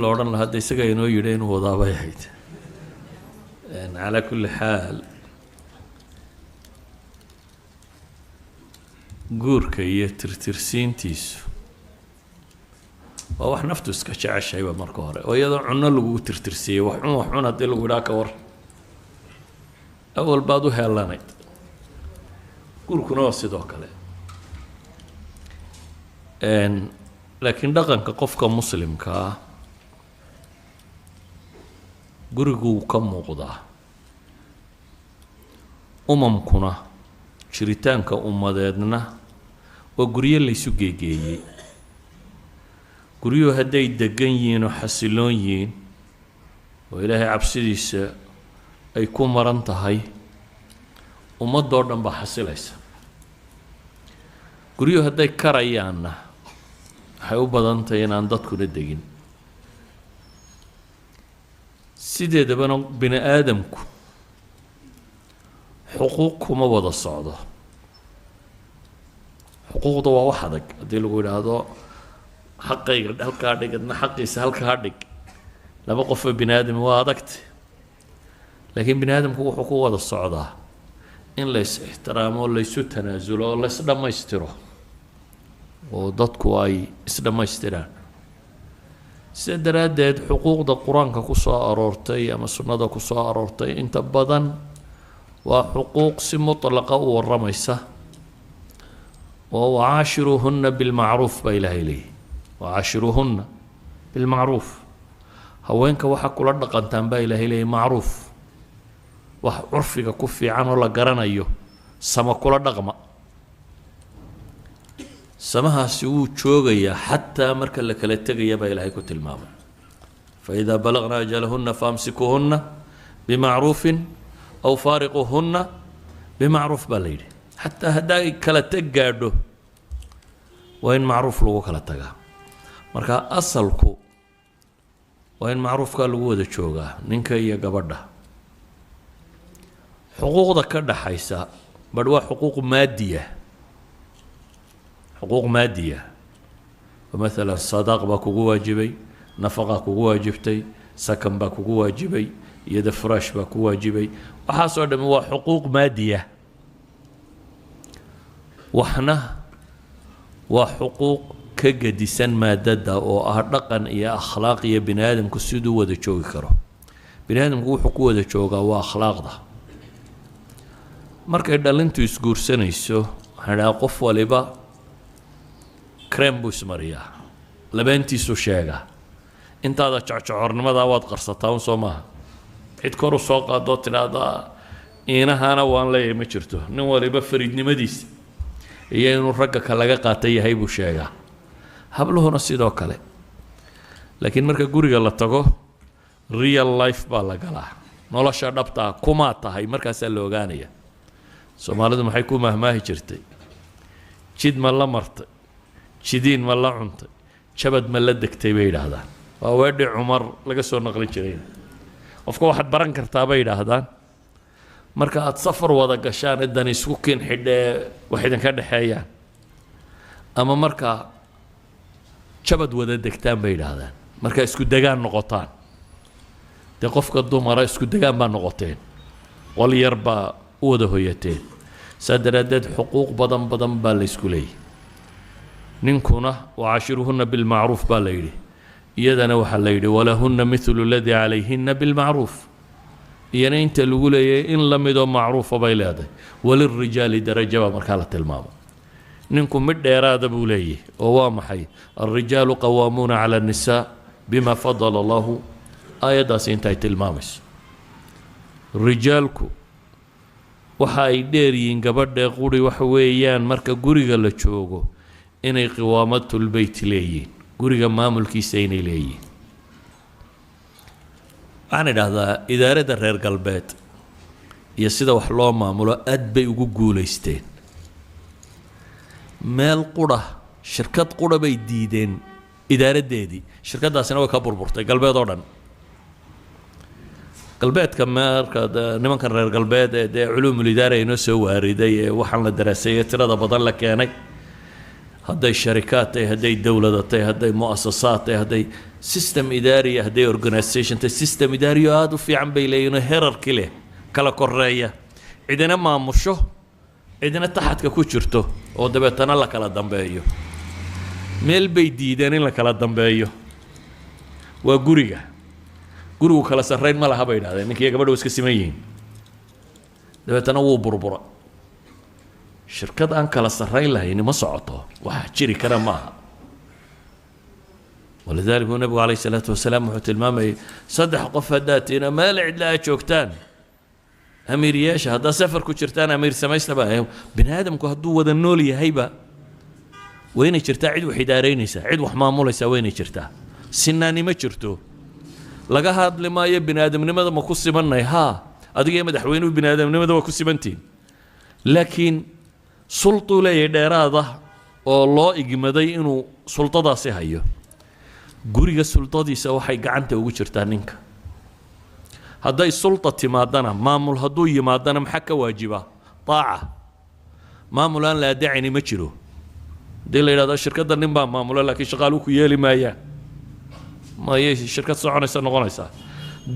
لورن هذا يسقى إنه يدين وضابه يحيد يعني على كل حال guurka iyo tirtirsiintiisu waa wax naftu iska jeceshayba marka hore oo iyadoo cunno lagu tirtirsiiyey wax cun haddii lagu idhaa ka war awal baad u heelanayd guurkuna waa sidoo kale laakiin dhaqanka qofka muslimka ah guriguu ka muuqdaa umamkuna jiritaanka ummadeedna waa guryo laysu geegeeyey guryuhu hadday degan yihiin oo xasiloon yihiin oo ilaahay cabsidiisa ay ku maran tahay ummadoo dhan baa xasilaysa guryuhu hadday karayaanna waxay u badan tahay inaan dadkuna degin sideedabana bini aadamku xuquuq kuma wada socdo xuquuqda waa wax adag haddii lagu yidhaahdo xaqayga halkaa dhig adna xaqiisa halkaa dhig laba qofoo bini aadami waa adagta laakiin bini aadamku wuxuu ku wada socdaa in lays ixtiraamo laysu tanaasulo oo lays dhammaystiro oo dadku ay isdhammaystiraan sida daraaddeed xuquuqda qur-aanka ku soo aroortay ama sunnada ku soo aroortay inta badan waa xuquuq si mutlaqa u waramaysa oo wacaashiruuhunna bilmacruuf baa ilaahay leeyahy wacaashiruuhunna bilmacruuf haweenka waxaa kula dhaqantaan baa ilaahay leeyahy macruuf wax curfiga ku fiican oo la garanayo sama kula dhaqma samahaasi wuu joogayaa xataa marka la kala tegaya baa ilaahay ku tilmaamay faidaa balagna ajalahunna faamsikuuhunna bimacruufin aw faariquuhunna bimacruuf baa la yidhi xataa haddaa kala teg gaadho waa in macruuf lagu kala tagaa marka asalku waa in macruufkaa lagu wada joogaa ninka iyo gabadha xuquuqda ka dhaxaysa badh waa xuquuq maadiya xuquuq maadiya maalan sadaaq baa kugu waajibay nafaqaa kugu waajibtay sakan baa kugu waajibay iyada furaash baa ku waajibay waxaasoo dhami waa xuquuq maadiya waxna waa xuquuq ka gedisan maadada oo ah dhaqan iyo akhlaaq iyo bini aadamku siduu wada joogi karo bini aadamku wuxuu ku wada joogaa waa akhlaaqda markay dhalintu isguursanayso waxaan idhahaa qof waliba krem buu ismariyaa labeentiisu sheegaa intaada jecjocornimadaa waad qarsataa un soo maaha cid kor u soo qaadoo tidhaahdaa iinahaana waan leeyahay ma jirto nin waliba fariidnimadiisa iyo inuu ragga ka laga qaatay yahay buu sheegaa habluhuna sidoo kale laakiin marka guriga la tago real life baa la galaa nolosha dhabtaa kumaa tahay markaasaa la ogaanaya soomaalidu maxay ku mahmaahi jirtay jid ma la martay jidiin ma la cuntay jabad ma la degtay bay yidhaahdaan waa weedhi cumar laga soo naqlin jiray qofka waxaad baran kartaa bay yidhaahdaan marka aada safar wada gashaan idan isku kin xidhee wax idinka dhexeeyaan ama markaa jabad wada degtaan bay yidhaahdaan markaa isku degaan noqotaan dee qofka dumara isku degaan baa noqoteen qol yar baa u wada hoyateen saa daraaddeed xuquuq badan badan baa la ysku leeyahy ninkuna wacaashiruhunna bilmacruuf baa la yidhi iyadana waxaa la yidhi walahunna mithlu ladii calayhinna bilmacruuf iyana inta lagu leeyahay in la midoo macruufa bay leedahay walilrijaali daraja baa markaa la tilmaamo ninku mid dheeraada buu leeyahay oo waa maxay alrijaalu qawaamuuna cala annisaa bima fadala allahu aayaddaasi intaay tilmaamayso rijaalku waxa ay dheer yihiin gabadhee quri waxa weeyaan marka guriga la joogo inay qiwaamatulbeyt leeyihiin guriga maamulkiisa inay leeyihiin waxaan idhaahdaa idaaradda reer galbeed iyo sida wax loo maamulo aad bay ugu guulaysteen meel qura shirkad qura bay diideen idaaraddeedii shirkaddaasina way ka burburtay galbeed oo dhan galbeedka marka nimankan reer galbeed ee dee culuumul idaara inoo soo waariday ee waxaan la daraaseeyey tirada badan la keenay hadday sharikaad tahay hadday dowlada tahay hadday mu'asasaad tahay hadday system إداري هدي organization system إداري هذا في عم بيلاقينه hierarchy له كلا كورية عندنا ما مشوا عندنا تحت كوتشرته ودبتنا لك على دمبايو ميل بيديدين لك على دمبايو وجوريا جورو كلا سرين ما لها بين هذا إنك يا قبل وسكسمين دبتنا هو بربرة شركة أن كلا سرين لها يعني ما صعطه وحشري كلام معها ولذلك هو النبي عليه الصلاة والسلام وحت المامي صدح قف هداتنا ما لعد لا شوكتان أمير ياش هذا سفر كشرتان أمير سمايس لبا بني آدم كهدو وذا النولي هيبة وين شرتا عد وحدارين يسا عد وحمامول يسا وين شرتا سناني ما شرتو لقى هاد لما يبني آدم لماذا ما كسي مني ها أدقى مدحوين وبني آدم لماذا ما كسي منتين لكن سلطو لي ديراده والله إجمدي إنه سلطة داسي هيو guriga sultadiisa waxay gacanta ugu jirtaa ninka hadday sulta timaadana maamul hadduu yimaadana maxaa ka waajiba taaca maamul aan la dacayni ma jiro dee la yidhahdo shirkadda nin baa maamula laakiin shaqaaluhu ku yeeli maayaan maayay shirkad soconaysa noqonaysaa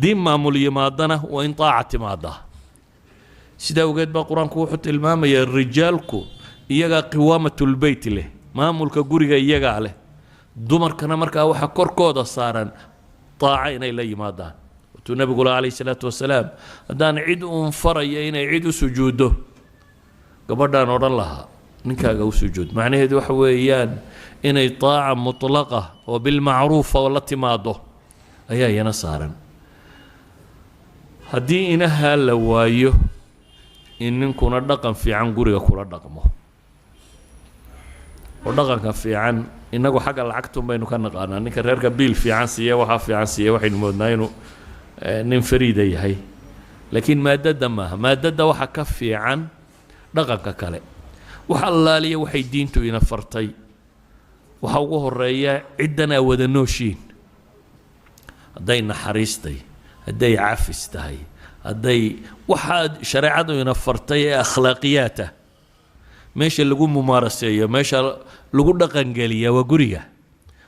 dii maamul yimaadana waa in taaca timaadaa sidaa ogeed baa qur-aanku wuxuu tilmaamayaa rijaalku iyagaa qiwaamatulbeyt leh maamulka guriga iyagaa leh dumarkana markaa waxa korkooda saaran taaca inay la yimaadaan wuxuu nabigu calayhi salaatu wasalaam haddaan cid uun faraya inay cid u sujuuddo gabadhaan odhan lahaa ninkaaga u sujuud macnaheedu waxa weeyaan inay taaca mutlaqa oo bilmacruufa oo la timaado ayaa iyana saaran haddii inahaa la waayo in ninkuna dhaqan fiican guriga kula dhaqmo oo dhaqanka fiican inagu xagga lacagtun baynu ka naqaanaa ninka reerka biil fiican siiya waxaa fiican siiya waxaynu moodnaa inuu nin fariida yahay laakiin maadada maaha maadada waxa ka fiican dhaqanka kale waxa allaaliya waxay diintu ina fartay waxa ugu horeeya ciddana wada nooshiin hadday naxariistay hadday cafis tahay hadday waxaad shareecadu ina fartay ee akhlaaqiyaata meesha lagu mumaaraseeyo meesha lagu dhaqangeliya waa guriga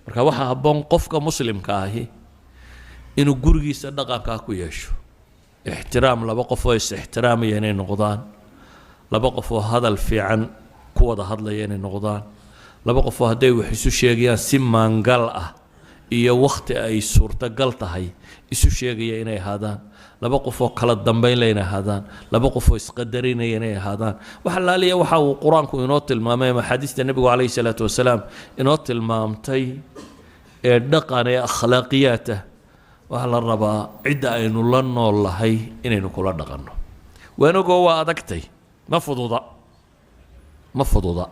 marka waxa habboon qofka muslimka ahi inuu gurigiisa dhaqankaa ku yeesho ixtiraam laba qof oo is ixtiraamaya inay noqdaan laba qof oo hadal fiican ku wada hadlaya inay noqdaan laba qof oo hadday wax isu sheegayaan si maangal ah iyo waqti ay suurtagal tahay isu sheegaya inay ahaadaan laba qof oo kala dambeyn leh inay ahaadaan laba qof oo isqadarinaya inay ahaadaan waxa laaliya waxa uu qur-aanku inoo tilmaamay ama xadiista nebigu calayhi salaatu wasalaam inoo tilmaamtay ee dhaqan ee akhlaaqiyaata waxaa la rabaa cidda aynu la nool lahay inaynu kula dhaqanno waanagoo waa adagtay ma fududa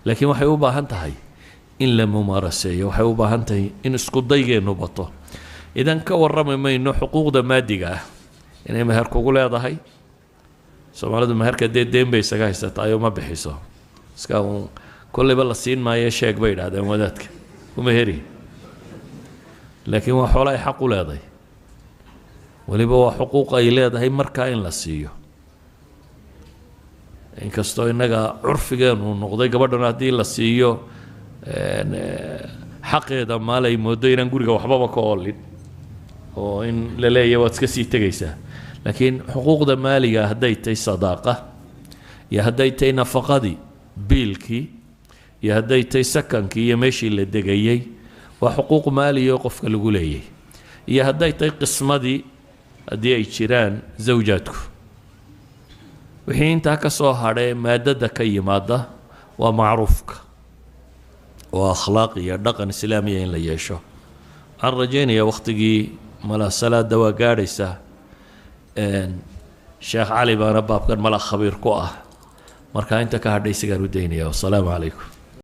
laakiin waxay u baahan tahay in la mumaaraseeyo waxay u baahan tahay in isku daygeennu bato idan ka warrami mayno xuquuqda maadiga ah inay meher kugu leedahay soomaalidu meherka dee deen bay isaga haysataa oo ma bixiso iska kolleyba la siin maayo sheeg bay idhahdeen wadaadka kuma heri laakiin waa xoolo ay xaq u leedahay weliba waa xuquuq ay leedahay markaa in la siiyo inkastoo innaga curfigeenu noqday gabadhan haddii la siiyo xaqeeda maalay moodo inaan guriga waxbaba ka oolin oo in la leeyahay waad iska sii tegaysaa laakiin xuquuqda maaliga hadday tahay sadaaqa iyo hadday tahay nafaqadii biilkii iyo hadday tahay sakankii iyo meeshii la degayey waa xuquuq maaliya oo qofka lagu leeyahay iyo hadday tahay qismadii haddii ay jiraan zawjaadku wixii intaa ka soo hadhee maadada ka yimaada waa macruufka oo akhlaaq iyo dhaqan islaamiya in la yeesho waxaan rajaynayaa waqtigii mala salaada waa gaadhaysaa sheekh cali baana baabkan mala khabiir ku ah marka inta ka hadhay isagaan u daynaya wasalaamu calaykum